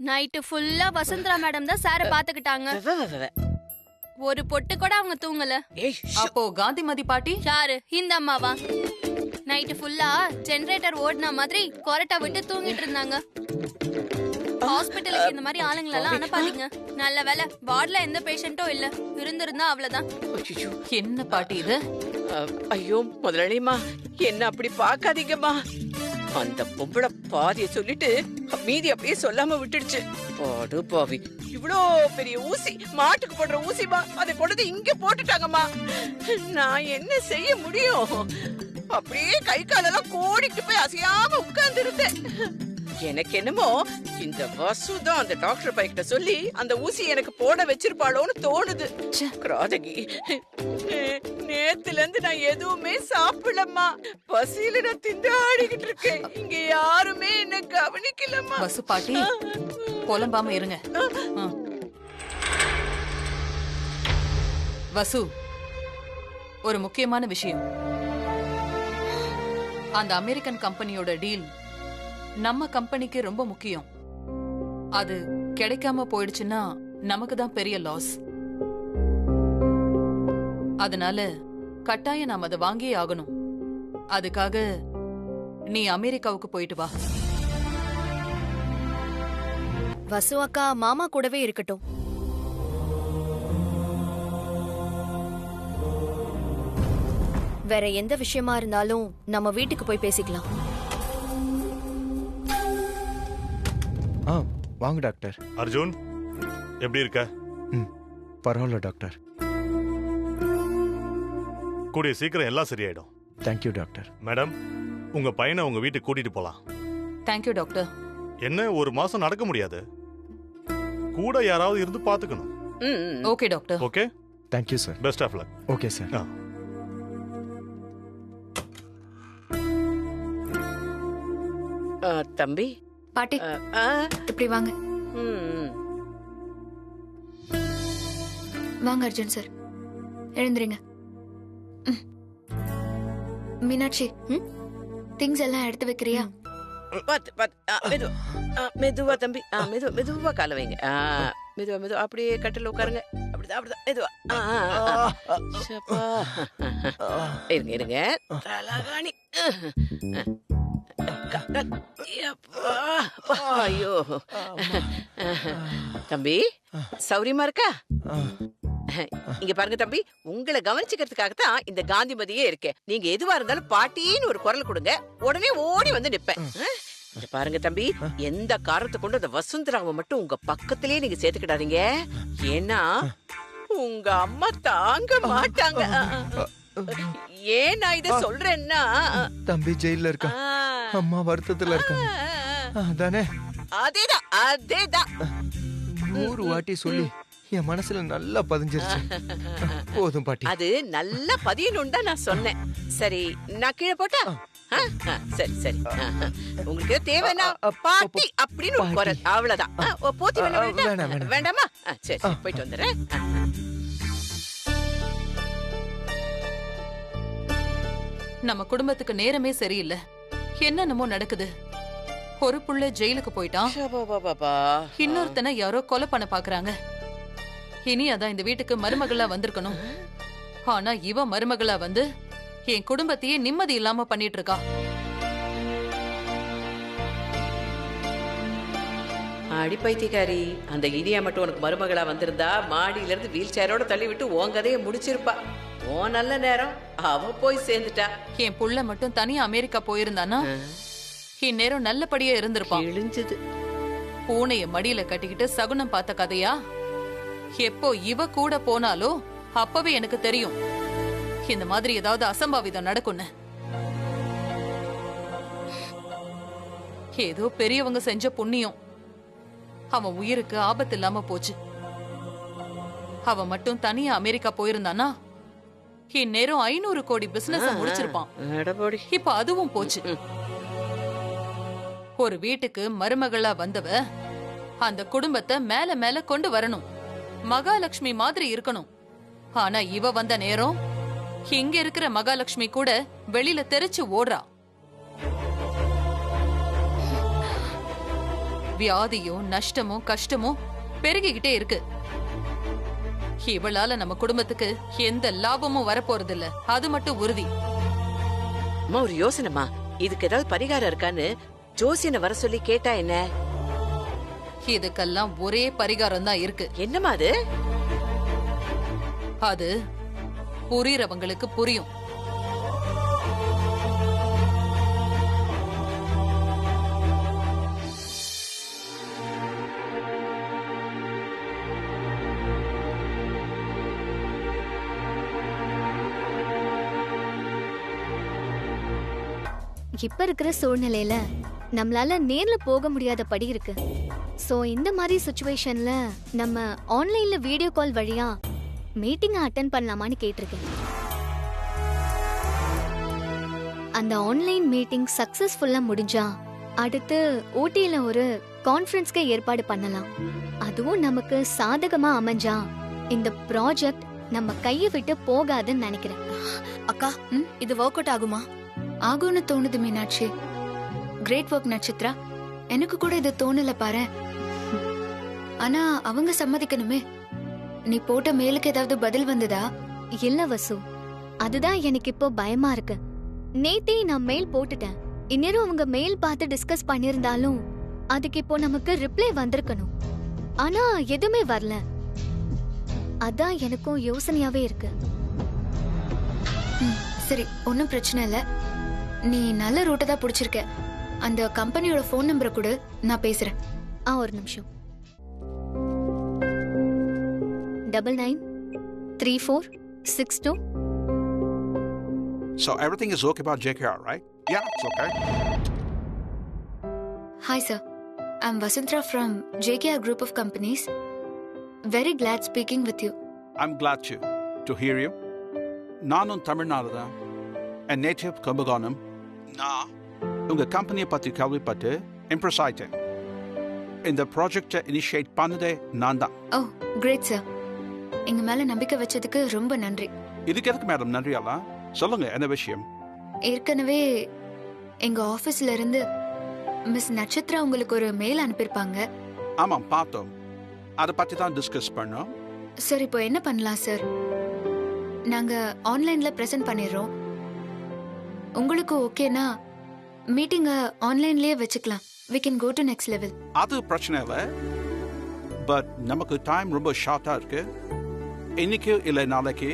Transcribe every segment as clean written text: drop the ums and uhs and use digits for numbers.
Night ஃபுல்லா Vasundhara madam தான் சார பாத்துக்கிட்டாங்க. ஒரு பொட்டு கூட அவங்க தூங்கல. அப்போ காந்திமதி பாட்டி யாரு? இந்த அம்மாவா? நைட்டு ஃபுல்லா ஜெனரேட்டர் ஓடுன மாதிரி கொரட்டா விட்டு தூங்கிட்டு இருந்தாங்க. ஹாஸ்பிடலுக்கு இந்த மாதிரி ஆளுங்களெல்லாம் அனுப்பாதீங்க. நல்ல வேலை வார்டுல எந்த பேஷண்ட்டும் இல்ல. இருந்திருந்தா அவ்வளவுதான். என்ன பாட்டி இது? ஐயோ முதலாளிமா, என்ன அப்படி பாக்காதீங்கம்மா. அந்த பொம்பளை பாதிய சொல்லிட்டு மீதி அப்படியே சொல்லாம விட்டுடுச்சு. பாடு பாவி, இவ்வளோ பெரிய ஊசி, மாட்டுக்கு போடுற ஊசிமா, அதை கொண்டு இங்க போட்டுட்டாங்கம்மா. நான் என்ன செய்ய முடியும்? அப்படியே கை காலெல்லாம் கோடிட்டு போய் அசையாம உட்கார்ந்து இருந்தேன். எனக்கு என்னமோ இந்த வசுதான் அந்த டாக்டர் பைக்கிட்ட சொல்லி அந்த ஊசி எனக்கு போட வச்சிருப்பாளோன்னு தோணுது. கிராதகி, நேத்துல இருந்து நான் எதுவுமே சாப்பிடலம்மா. பசியில நான் திண்டாடிக்கிட்டு இருக்கேன். இங்க யாருமே என்ன கவனிக்கலம்மா. வசு பாட்டி புலம்பாம இருங்க. வசு, ஒரு முக்கியமான விஷயம். அந்த அமெரிக்கன் கம்பெனியோட டீல் நம்ம கம்பெனிக்கு ரொம்ப முக்கியம். அது கிடைக்காம போயிடுச்சுன்னா நமக்கு தான் பெரிய லாஸ். அதனால கட்டாயம் நாம அதை வாங்கியே ஆகணும். அதுக்காக நீ அமெரிக்காவுக்கு போயிட்டு வா. வசு அக்கா மாமா கூடவே இருக்கட்டும். வேற எந்த விஷயமா இருந்தாலும் நம்ம வீட்டுக்கு போய் பேசிக்கலாம். வாங்க டாக்டர். அர்ஜுன், எப்படி இருக்க? பரவாயில்ல டாக்டர். கூடிய சீக்கிரம் எல்லாம் சரியாயிடும். Thank you doctor. மேடம், உங்க பையனை உங்க வீட்டுக்கு கூட்டிட்டு போலாம். Thank you doctor. என்ன, ஒரு மாசம் நடக்க முடியாது, கூட யாராவது இருந்து பாத்துக்கணும். Okay doctor. Okay, thank you sir. Best of luck. Okay sir. தம்பி பாட்டி, இப்படி வாங்க. வாங்க அர்ஜுன் சார், எழுந்துருங்க. மீனாட்சி, திங்ஸ் எல்லாம் எடுத்து வைக்கிறியா? மெதுவா தம்பி, மெதுவா கால வைங்க. மெதுவா அப்படியே கட்டில உட்காருங்க. அப்படிதான் மெதுவா. இருங்க தலகாணி. ஐயோ தம்பி, சௌரியமா இருக்கா? இங்க பாருங்க தம்பி, உங்களை கவனிச்சுக்கிறதுக்காகத்தான் இந்த காந்திமதியே இருக்கேன். நீங்க எதுவா இருந்தாலும் பாட்டின்னு ஒரு குரல் கொடுங்க, உடனே ஓடி வந்து நிப்பேன். பாருங்க தம்பி, எந்த காரணத்தை கொண்டு அந்த வசுந்தராவை மட்டும் உங்க பக்கத்திலேயே நீங்க சேர்த்துக்கிடாதீங்க. ஏன்னா உங்க அம்மா தாங்க மாட்டாங்க. ஏன் நான் இத சொல்றேன்னா, தம்பி ஜெயில இருக்கா, அம்மா வருத்தத்துல இருக்காங்க. அதானே? அதேதான் 100 வாட்டி சொல்லி என் மனசுல நல்லா பதிஞ்சிருச்சு. போதும் பாட்டி. அது நல்லா பதியணும்னு தான் நான் சொன்னேன். சரி, நான் கீழே போட்டா? சரி. உங்களுக்கு தேவைன்னா பாட்டி அப்படின்னு ஒரு குரல், அவ்வளவுதான். போத்தி வேண்டாமா? சரி, போயிட்டு வந்துடுறேன். நம்ம குடும்பத்துக்கு நேரமே சரியில்லை. என்னென்னமோ நடக்குது. ஒரு புள்ள ஜெயிலுக்கு போயிட்டான், இன்னொருத்தனை யாரோ கொலை பண்ண பாக்குறாங்க. இனி அதான் இந்த வீட்டுக்கு மருமகளா வந்திருக்கணும். ஆனா இவ மருமகளா வந்து என் குடும்பத்தையே நிம்மதி இல்லாம பண்ணிட்டு இருக்கா. அடி பைத்தியக்காரி, அந்த இனியா மட்டும் உனக்கு மருமகளா வந்திருந்தா மாடியில இருந்து வீல் சேரோட தள்ளி விட்டு உன் கதையை முடிச்சிருப்பா. ஓ நல்ல நேரம் அவ போய் சேர்ந்துட்டா. என் புள்ள மட்டும் தனியா அமெரிக்கா போயிருந்தானா இந்நேரம் நல்லபடியா இருந்திருப்பான். இழிஞ்சது. பூனைய மடியில கட்டிக்கிட்டு சகுனம் பார்த்த கதையா? எப்போ இவ கூட போனாலோ அப்பவே எனக்கு தெரியும் இந்த மாதிரி ஏதாவது அசம்பாவிதம் நடக்கும்னு. ஏதோ பெரியவங்க செஞ்ச புண்ணியம் அவன் உயிருக்கு ஆபத்து இல்லாம போச்சு. அவன் மட்டும் தனியா அமெரிக்கா போயிருந்தானா இந்நேரம் 500 கோடி பிசினஸ் முடிச்சிருப்பான். இப்ப அதுவும் போச்சு. ஒரு வீட்டுக்கு மருமகளா வந்தவ அந்த குடும்பத்தை மேல மேல கொண்டு வரணும், மகாலட்சுமி மாதிரி இருக்கணும். ஆனா இவ வந்த நேரம் இங்க இருக்கிற மகாலட்சுமி கூட வெளியில தெரிச்சு ஓடுறா. வியாதியும் நஷ்டமும் கஷ்டமும் பெருகிக்கிட்டே இருக்கு. இவளால நம்ம குடும்பத்துக்கு எந்த லாபமும் வரப்போறது இல்ல, அது மட்டும் உறுதி. அம்மா ஒரு யோசனைமா, இதுக்கு ஏதாவது பரிகாரம் இருக்கான்னு ஜோசியனை வர சொல்லி கேட்டா என்ன? இதுக்கெல்லாம் ஒரே பரிகாரம் தான் இருக்கு. என்னமா அது? அது புரியறவங்களுக்கு புரியும். இப்ப இருக்கிற சூழ்நிலையில நம்மளால நேர்ல போக முடியாத படி இருக்கு. சோ இந்த மாதிரி சிச்சுவேஷன்ல நம்ம ஆன்லைன்ல வீடியோ கால் வழியா மீட்டிங் அட்டெண்ட் பண்ணலாமான்னு கேட்டிருக்கேன். அந்த ஆன்லைன் மீட்டிங் சக்சஸ்ஃபுல்லா முடிஞ்சா அடுத்து ஊட்டியில ஒரு கான்ஃபரன்ஸ்க்கு ஏற்பாடு பண்ணலாம். அதுவும் நமக்கு சாதகமா அமைஞ்சா இந்த ப்ராஜெக்ட் நம்ம கையை விட்டு போகாதுன்னு நினைக்கிறேன். அக்கா, இது ஒர்க் அவுட் ஆகுமா? ஆகும்னு தோணுது மீனாட்சி. Great work Nakshatra. எனக்கு கூட இது தோணல பாரு. ஆனா அவங்க சம்மதிக்கணுமே. நீ போட்ட மெயிலுக்கு ஏதாவது பதில் வந்ததா? இல்ல வசு, அதுதான் எனக்கு இப்போ பயமா இருக்கு. நேத்தே நான் மெயில் போட்டுட்டேன். இந்நேரம் அவங்க மெயில் பார்த்து டிஸ்கஸ் பண்ணிருந்தாலும் அதுக்கு இப்போ நமக்கு ரிப்ளை வந்திருக்கணும். ஆனா எதுவுமே வரல. அதான் எனக்கும் யோசனையாவே இருக்கு. சரி, ஒன்னும் பிரச்சனை இல்ல. நீ நல்ல ரூட்டை தான் பிடிச்சிருக்க. அந்த கம்பெனியோட போன் நம்பரை கொடு, நான் பேசுறேன். ஒரு நிமிஷம். 993462. So everything is okay about JKR, right? Yeah, it's okay. Hi sir, I'm Vasantha from JKR Group of Companies. Very glad speaking with you. I'm glad to hear you. நானும் தமிழ்நாடு தான். என் நேட்டிவ் கும்பகோணம். நான் உங்க கம்பெனியை பற்றி கேள்விப்பட்டு இம்ப்ரெஸ் ஆயிட்டேன். இந்த ப்ராஜெக்டை இனிஷியேட் பண்ணதே நான் தான். ஓ கிரேட் சார். எங்க மேல நம்பிக்கை வச்சதுக்கு ரொம்ப நன்றி. இதுக்கு எதுக்கு மேடம் நன்றியெல்லாம்? சொல்லுங்க, என்ன விஷயம்? ஏற்கனவே எங்க ஆபீஸ்ல இருந்து மிஸ் நட்சத்திரா உங்களுக்கு ஒரு மெயில் அனுப்பியிருப்பாங்க. ஆமாம், பார்த்தோம். அதை பற்றி தான் டிஸ்கஸ் பண்ணோம். சார், இப்போ என்ன பண்ணலாம் சார்? நாங்க ஆன்லைன்ல பிரசன்ட் பண்ணிடுறோம். உங்களுக்கு ஓகேனா மீட்டிங்க ஆன்லைன்லயே வச்சுக்கலாம். we can go to next level. அது பிரச்சனை இல்லை. பட் நமக்கு டைம் ரொம்ப ஷார்ட்டா இருக்கு. இன்னைக்கு இல்லை நாளைக்கு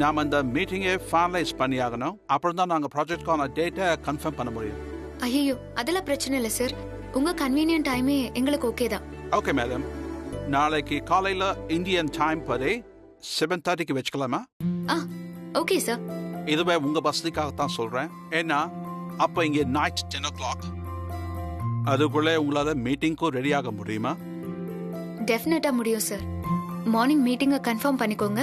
நாம இந்த மீட்டிங்கை ஃபைனலைஸ் பண்ணியாகணும். அப்புறம் தான் நாங்கள் ப்ராஜெக்ட்கான டேட்டை கன்ஃபார்ம் பண்ண முடியும். ஐயோ, அதெல்லாம் பிரச்சனை இல்லை சார். உங்க கன்வீனியன்ட் டைமே எங்களுக்கு ஓகே தான். ஓகே மேடம், நாளைக்கு காலையில இந்தியன் டைம் படி 7:30 வச்சுக்கலாமா? Okay sir. இதுவே உங்க வசதிக்காகத்தான் சொல்றேன். ஏன்னா அப்ப இங்க நைட் 10 o'clock. அதுக்குள்ளே உங்களால மீட்டிங்க்கும் ரெடி ஆக முடியுமா? டெஃபினட்டா முடியும் சார். மார்னிங் மீட்டிங்கை கன்ஃபார்ம் பண்ணிக்கோங்க.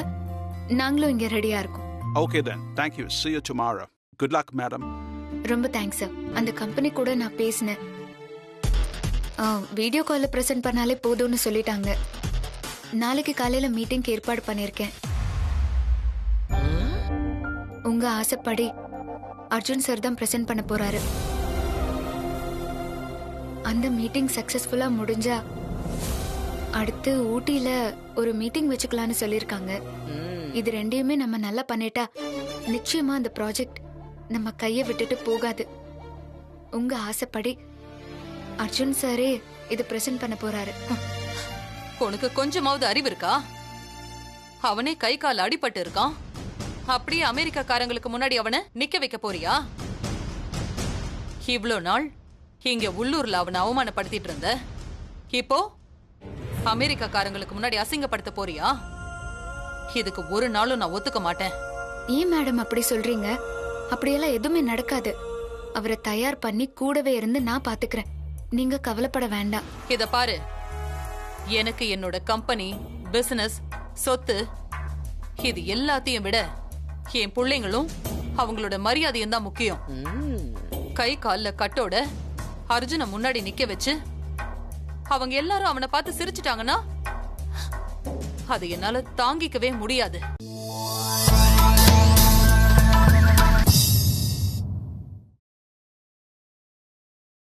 நாங்களும் இங்க ரெடியா இருக்கோம். Okay then, thank you. See you tomorrow. Good luck madam. ரொம்ப தேங்க்ஸ் சார். அந்த கம்பெனி கூட நான் பேசினேன். வீடியோ கால்ல பிரசன்ட் பண்ணாலே போதும்னு சொல்லிட்டாங்க. நாளைக்கு காலையில மீட்டிங்க்கு ஏற்பாடு பண்ணிருக்கேன். உங்க ஆசைப்படி அர்ஜுன் சார் தான் பிரசன்ட் பண்ண போறாரு. அந்த மீட்டிங் சக்சஸ்ஃபுல்லா முடிஞ்சா அடுத்து ஊட்டியில ஒரு மீட்டிங் வச்சுக்கலாம்னு சொல்லிருக்காங்க. இது ரெண்டையுமே நம்ம நல்லா பண்ணிட்டா நிச்சயமா அந்த ப்ராஜெக்ட் நம்ம கையை விட்டுட்டு போகாது. உங்க ஆசைப்படி அர்ஜுன் சாரே இது பிரசன்ட் பண்ண போறாரு. உனக்கு கொஞ்சமாவது அறிவு இருக்கா? அவனே கை கால் அடிபட்டு இருக்கான். அப்படியே அமெரிக்காக்காரங்களுக்கு முன்னாடி அவனை நிக்க வைக்க போறியா? இவ்ளோ நாள் இங்க உள்ளூர்ல அவனை அவமானப்படுத்திட்டு இருந்த, இப்போ அமெரிக்காக்காரங்களுக்கு முன்னாடி அசிங்கப்படுத்த போறியா? இதுக்கு ஒரு நாளும் நான் ஒத்துக்க மாட்டேன். ஏன் மேடம் அப்படி சொல்றீங்க? அப்படியெல்லாம் எதுவுமே நடக்காது. அவரை தயார் பண்ணி கூடவே இருந்து நான் பாத்துக்கிறேன். நீங்க கவலைப்பட வேண்டாம். இத பாரு, எனக்கு என்னோட கம்பெனி, பிசினஸ், சொத்து இது எல்லாத்தையும் விட என் பிள்ளைங்களும் அவங்களோட மரியாதையும் தான் முக்கியம். கை கால்ல கட்டோட அர்ஜுனை முன்னாடி நிக்க வச்சு அவங்க எல்லாரும் அவனை பார்த்து சிரிச்சிட்டாங்கன்னா அது என்னால தாங்கிக்கவே முடியாது.